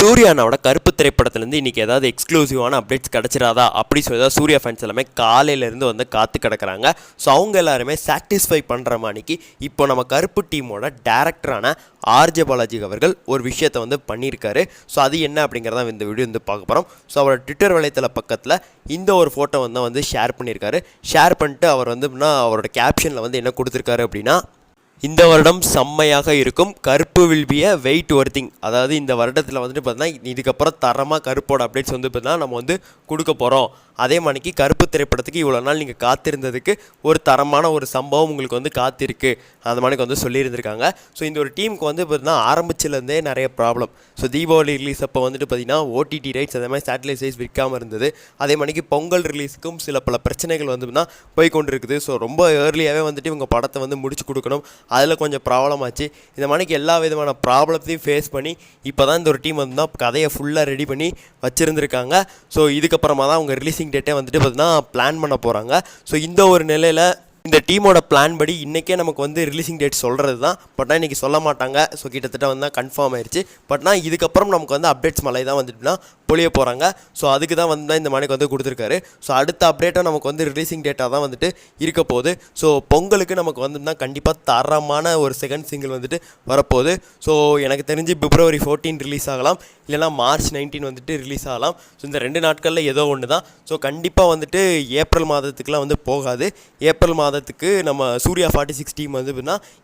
சூர்யானோட கருப்பு திரைப்படத்துலேருந்து இன்றைக்கி ஏதாவது எக்ஸ்க்ளூசிவான அப்டேட்ஸ் கிடச்சிடாதா அப்படி சொல்லி தான் சூர்யா ஃபேன்ஸ் எல்லாமே காலையிலேருந்து வந்து காத்து கிடக்கிறாங்க. ஸோ அவங்க எல்லாருமே சாட்டிஸ்ஃபை பண்ணுற மாதிரிக்கு இப்போ நம்ம கருப்பு டீமோட டேரக்டரான ஆர்ஜே பாலாஜி அவர்கள் ஒரு விஷயத்தை வந்து பண்ணியிருக்காரு. ஸோ அது என்ன அப்படிங்கிறத இந்த வீடியோ வந்து பார்க்க போகிறோம். ஸோ அவரோட ட்விட்டர் வலைத்தள பக்கத்தில் இந்த ஒரு ஃபோட்டோ வந்து ஷேர் பண்ணியிருக்காரு. ஷேர் பண்ணிட்டு அவர் வந்து அவரோட கேப்ஷனில் வந்து என்ன கொடுத்துருக்காரு அப்படின்னா, இந்த வருடம் செம்மையாக இருக்கும், கருப்பு வில் பி அ வெயிட் ஒர்த்திங். அதாவது இந்த வருடத்தில் வந்துட்டு பார்த்தீங்கன்னா இதுக்கப்புறம் தரமாக கருப்போட அப்டேட்ஸ் வந்து பார்த்தீங்கன்னா நம்ம வந்து கொடுக்க போகிறோம். அதே மாதிரிக்கு கருப்பு திரைப்படத்துக்கு இவ்வளோ நாள் நீங்கள் காத்திருந்ததுக்கு ஒரு தரமான ஒரு சம்பவம் உங்களுக்கு வந்து காத்திருக்கு, அந்த மாதிரிக்கு வந்து சொல்லியிருந்திருக்காங்க. ஸோ இந்த ஒரு டீமுக்கு வந்து பார்த்தீங்கன்னா ஆரம்பிச்சிலேருந்தே நிறைய ப்ராப்ளம். ஸோ தீபாவளி ரிலீஸ் அப்போ வந்துட்டு பார்த்தீங்கன்னா ஓடிடி ரைட்ஸ் அதே மாதிரி சேட்டலைட் ரைட்ஸ் விற்காமல் இருந்தது. அதே மாதிரிக்கு பொங்கல் ரிலீஸுக்கும் பல பிரச்சனைகள் வந்து போய் கொண்டு இருக்குது. ஸோ ரொம்ப ஏர்லியாகவே வந்துட்டு இவங்க படத்தை வந்து முடிச்சு கொடுக்கணும், அதில் கொஞ்சம் ப்ராப்ளம் ஆச்சு. இந்த மாதிரிக்கு எல்லா விதமான ப்ராப்ளத்தையும் ஃபேஸ் பண்ணி இப்போ தான் இந்த ஒரு டீம் வந்து கதையை ஃபுல்லாக ரெடி பண்ணி வச்சுருந்துருக்காங்க. ஸோ இதுக்கப்புறமா தான் அவங்க ரிலீஸிங் டேட்டே வந்துட்டு பார்த்தீங்கன்னா பிளான் பண்ண போகிறாங்க. ஸோ இந்த ஒரு நிலையில் இந்த டீமோட பிளான் படி இன்றைக்கே நமக்கு வந்து ரிலீஸிங் டேட் சொல்கிறது தான். பட்னா இன்றைக்கி சொல்ல மாட்டாங்க. ஸோ கிட்டத்தட்ட வந்து கன்ஃபார்ம் ஆயிடுச்சு. பட்னா இதுக்கப்புறம் நமக்கு வந்து அப்டேட்ஸ் மலை தான் வந்துட்டுனா பொழிய போகிறாங்க. ஸோ அதுக்கு தான் வந்து இந்த மாதிரி வந்து கொடுத்துருக்காரு. ஸோ அடுத்த அப்டேட்டாக நமக்கு வந்து ரிலீஸிங் டேட்டாக தான் வந்துட்டு இருக்க போகுது. ஸோ பொங்கலுக்கு நமக்கு வந்துன்னா கண்டிப்பாக தரமான ஒரு செகண்ட் சிங்கிள் வந்துட்டு வரப்போகுது. ஸோ எனக்கு தெரிஞ்சு February 14 ரிலீஸ் ஆகலாம், இல்லைனா March 19 வந்துட்டு ரிலீஸ் ஆகலாம். ஸோ இந்த 2 நாட்களில் ஏதோ ஒன்று தான். ஸோ கண்டிப்பாக வந்துட்டு ஏப்ரல் மாதத்துக்குலாம் வந்து போகாது. ஏப்ரல் மாதத்துக்கு நம்ம சூர்யா 46 டீம் வந்து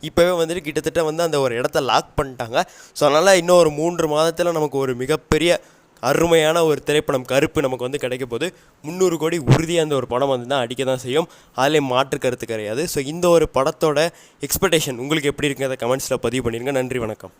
இப்போவே வந்துட்டு கிட்டத்தட்ட வந்து அந்த ஒரு இடத்த லாக் பண்ணிட்டாங்க. ஸோ அதனால் இன்னும் ஒரு 3 மாதத்தில் நமக்கு ஒரு மிகப்பெரிய அருமையான ஒரு திரைப்படம் கருப்பு நமக்கு வந்து கிடைக்க போது. 300 கோடி உறுதியாக அந்த ஒரு படம் வந்து தான் அடிக்க தான் செய்யும், அதிலே மாற்று கருத்து கிடையாது. ஸோ இந்த ஒரு படத்தோட எக்ஸ்பெக்டேஷன் உங்களுக்கு எப்படி இருக்குங்கிறத கமெண்ட்ஸில் பதிவு பண்ணிடுங்க. நன்றி, வணக்கம்.